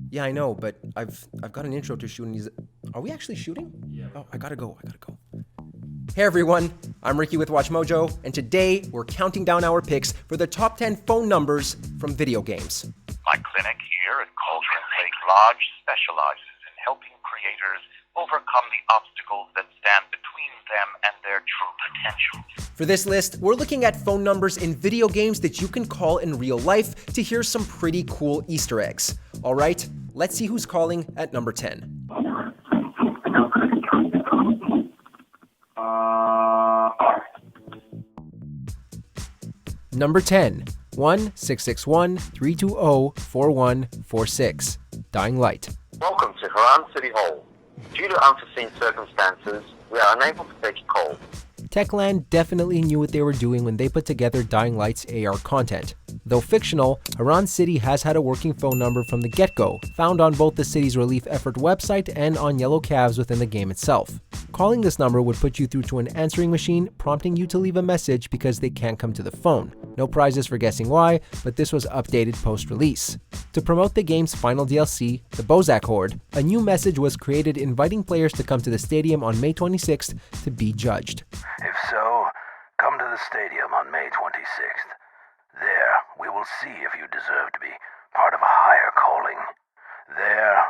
Yeah, I know, but I've got an intro to shoot and Are we actually shooting? Yeah. Oh, I gotta go. Hey everyone, I'm Ricky with WatchMojo, and today we're counting down our picks for the top 10 phone numbers from video games. My clinic here at Cauldron Lake Lodge specializes in helping creators overcome the obstacles that stand between them and their true potential. For this list, we're looking at phone numbers in video games that you can call in real life to hear some pretty cool Easter eggs. All right, let's see who's calling at number 10. Number 10, 1-661-320-4146. Dying Light. Welcome to Haran City Hall. Due to unforeseen circumstances, we are unable to take your call. Techland definitely knew what they were doing when they put together Dying Light's AR content. Though fictional, Haran City has had a working phone number from the get-go, found on both the city's relief effort website and on yellow calves within the game itself. Calling this number would put you through to an answering machine, prompting you to leave a message because they can't come to the phone. No prizes for guessing why, but this was updated post-release. To promote the game's final DLC, the Bozak Horde, a new message was created inviting players to come to the stadium on May 26th to be judged. If so, come to the stadium on May 26th. There, we will see if you deserve to be part of a higher calling. There,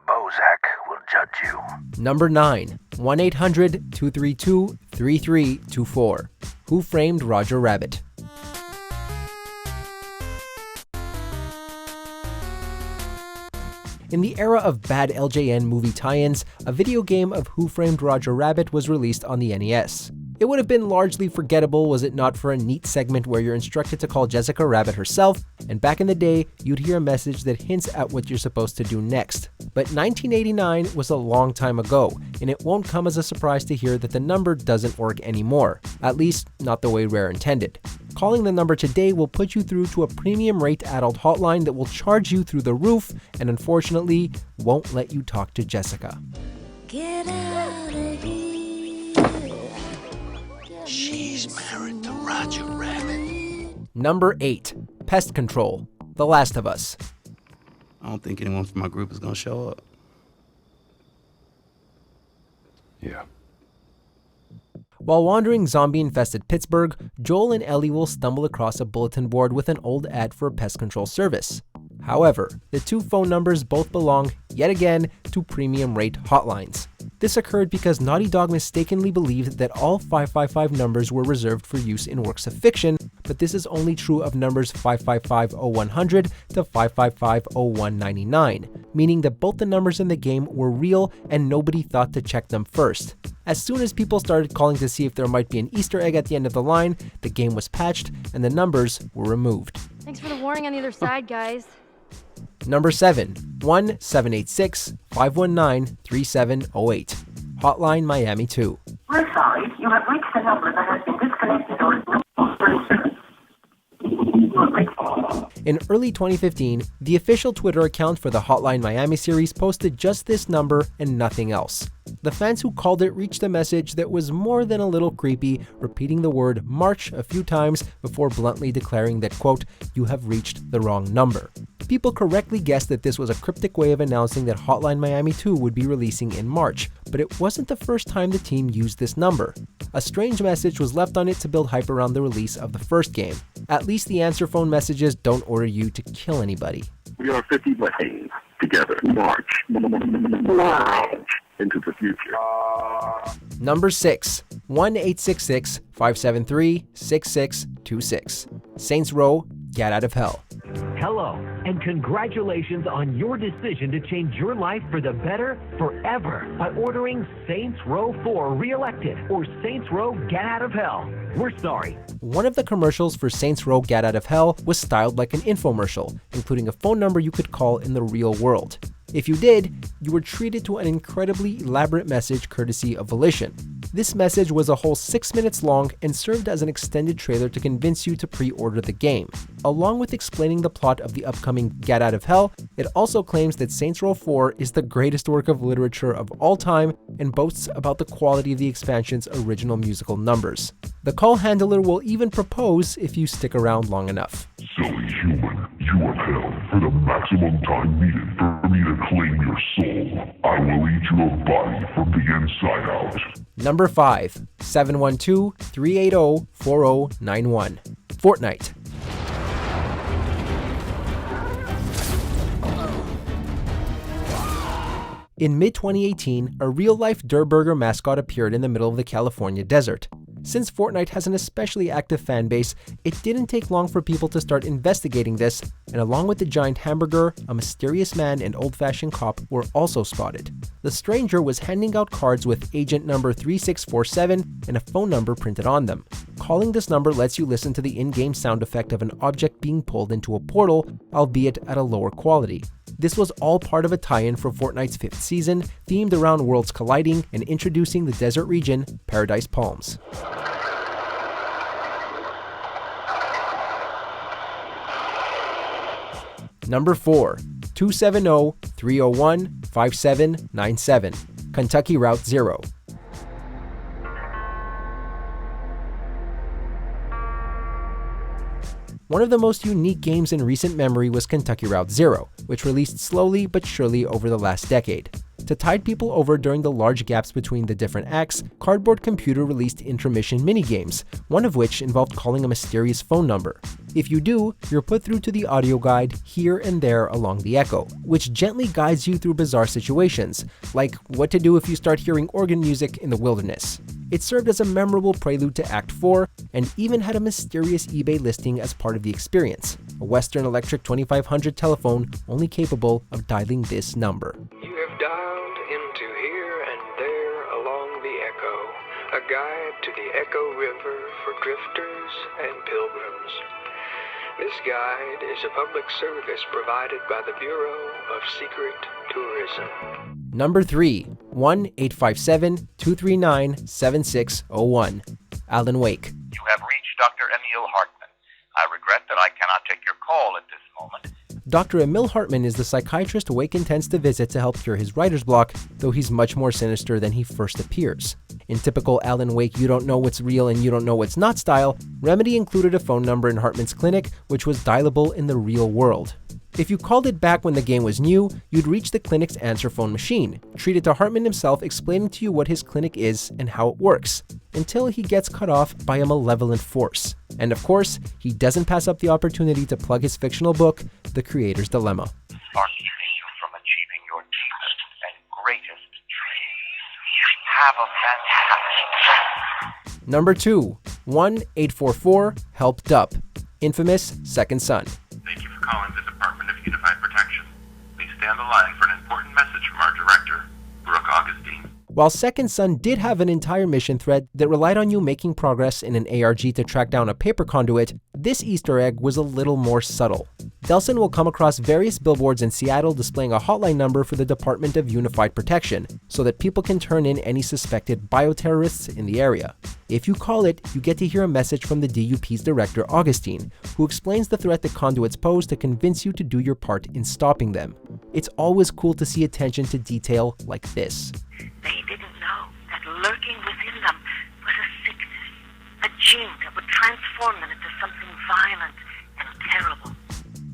Bozak will judge you. Number 9, 1-800-232-3324. Who Framed Roger Rabbit? In the era of bad LJN movie tie-ins, a video game of Who Framed Roger Rabbit was released on the NES. It would have been largely forgettable was it not for a neat segment where you're instructed to call Jessica Rabbit herself, and back in the day, you'd hear a message that hints at what you're supposed to do next. But 1989 was a long time ago, and it won't come as a surprise to hear that the number doesn't work anymore, at least not the way Rare intended. Calling the number today will put you through to a premium rate adult hotline that will charge you through the roof and unfortunately won't let you talk to Jessica. Get out of here. She's married to Roger Rabbit. Number 8, Pest Control, The Last of Us. I don't think anyone from my group is gonna show up. Yeah. While wandering zombie-infested Pittsburgh, Joel and Ellie will stumble across a bulletin board with an old ad for a pest control service. However, the two phone numbers both belong, yet again, to premium rate hotlines. This occurred because Naughty Dog mistakenly believed that all 555 numbers were reserved for use in works of fiction, but this is only true of numbers 555-0100 to 555-0199, meaning that both the numbers in the game were real and nobody thought to check them first. As soon as people started calling to see if there might be an Easter egg at the end of the line, the game was patched and the numbers were removed. Thanks for the warning on the other side, guys. Number 7, 1-786-519-3708. Hotline Miami 2. We're sorry, you have reached a number that has been disconnected or is no longer in service. In early 2015, the official Twitter account for the Hotline Miami series posted just this number and nothing else. The fans who called it reached a message that was more than a little creepy, repeating the word March a few times before bluntly declaring that, quote, "You have reached the wrong number." People correctly guessed that this was a cryptic way of announcing that Hotline Miami 2 would be releasing in March, but it wasn't the first time the team used this number. A strange message was left on it to build hype around the release of the first game. At least the answer phone messages don't order you to kill anybody. We are 50 days together. March into the future. Number 6, 1-866-573-6626. Saints Row, Get Out of Hell. Hello, and congratulations on your decision to change your life for the better forever by ordering Saints Row 4 Reelected or Saints Row Get Out of Hell. We're sorry. One of the commercials for Saints Row Get Out of Hell was styled like an infomercial, including a phone number you could call in the real world. If you did, you were treated to an incredibly elaborate message courtesy of Volition. This message was a whole 6 minutes long and served as an extended trailer to convince you to pre-order the game. Along with explaining the plot of the upcoming Get Out of Hell, it also claims that Saints Row 4 is the greatest work of literature of all time and boasts about the quality of the expansion's original musical numbers. The call handler will even propose if you stick around long enough. Silly human, you have held for the maximum time needed for me to claim your soul. I will eat your body from the inside out. Number 5. 712-380-4091. Fortnite. In mid-2018, a real-life Durr Burger mascot appeared in the middle of the California desert. Since Fortnite has an especially active fan base, it didn't take long for people to start investigating this, and along with the giant hamburger, a mysterious man and old-fashioned cop were also spotted. The stranger was handing out cards with agent number 3647 and a phone number printed on them. Calling this number lets you listen to the in-game sound effect of an object being pulled into a portal, albeit at a lower quality. This was all part of a tie-in for Fortnite's 5th season, themed around worlds colliding and introducing the desert region, Paradise Palms. Number 4. 270-301-5797. Kentucky Route 0. One of the most unique games in recent memory was Kentucky Route 0, which released slowly but surely over the last decade. To tide people over during the large gaps between the different acts, Cardboard Computer released intermission minigames, one of which involved calling a mysterious phone number. If you do, you're put through to the audio guide here and there along the echo, which gently guides you through bizarre situations, like what to do if you start hearing organ music in the wilderness. It served as a memorable prelude to Act 4, and even had a mysterious eBay listing as part of the experience, a Western Electric 2500 telephone only capable of dialing this number. You have dialed into here and there along the Echo, a guide to the Echo River for drifters and pilgrims. This guide is a public service provided by the Bureau of Secret Tourism. Number 3. 1-857-239-7601. Alan Wake. You have reached Dr. Emil Hartman. I regret that I cannot take your call at this moment. Dr. Emil Hartman is the psychiatrist Wake intends to visit to help cure his writer's block, though he's much more sinister than he first appears. In typical Alan Wake you don't know what's real and you don't know what's not style, Remedy included a phone number in Hartman's clinic which was dialable in the real world. If you called it back when the game was new, you'd reach the clinic's answer phone machine, treated to Hartman himself explaining to you what his clinic is and how it works, until he gets cut off by a malevolent force. And of course, he doesn't pass up the opportunity to plug his fictional book, The Creator's Dilemma. Frustrate you from achieving your deepest and greatest dreams. Have a fantastic. Number 2. 1-844-HELP-DUP. Infamous Second Son. Thank you for calling the Department of Unified Protection. Please stay on the line for an important message from our director, Brooke Augustine. While Second Son did have an entire mission thread that relied on you making progress in an ARG to track down a paper conduit, this Easter egg was a little more subtle. Delson will come across various billboards in Seattle displaying a hotline number for the Department of Unified Protection, so that people can turn in any suspected bioterrorists in the area. If you call it, you get to hear a message from the DUP's director, Augustine, who explains the threat that conduits pose to convince you to do your part in stopping them. It's always cool to see attention to detail like this. They didn't know that lurking within them was a sickness, a gene that would transform them into something violent and terrible.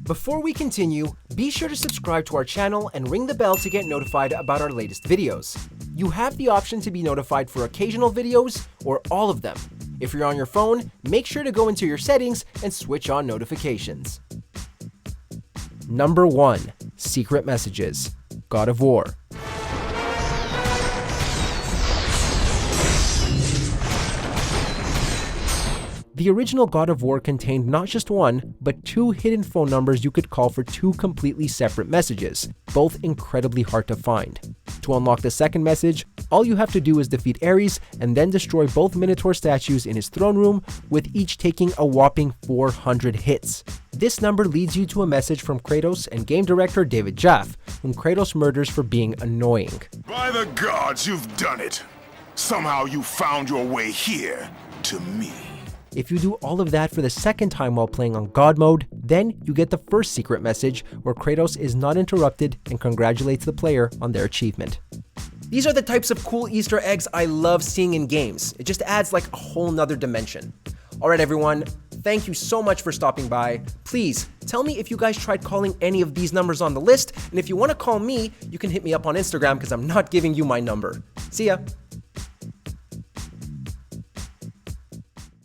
Before we continue, be sure to subscribe to our channel and ring the bell to get notified about our latest videos. You have the option to be notified for occasional videos or all of them. If you're on your phone, make sure to go into your settings and switch on notifications. Number 1. Secret Messages. God of War. The original God of War contained not just one, but 2 hidden phone numbers you could call for 2 completely separate messages, both incredibly hard to find. To unlock the second message, all you have to do is defeat Ares and then destroy both Minotaur statues in his throne room, with each taking a whopping 400 hits. This number leads you to a message from Kratos and game director David Jaffe, whom Kratos murders for being annoying. By the gods, you've done it! Somehow you found your way here to me. If you do all of that for the second time while playing on God mode, then you get the first secret message where Kratos is not interrupted and congratulates the player on their achievement. These are the types of cool Easter eggs I love seeing in games. It just adds like a whole nother dimension. Alright everyone, thank you so much for stopping by. Please, tell me if you guys tried calling any of these numbers on the list, and if you want to call me, you can hit me up on Instagram because I'm not giving you my number. See ya.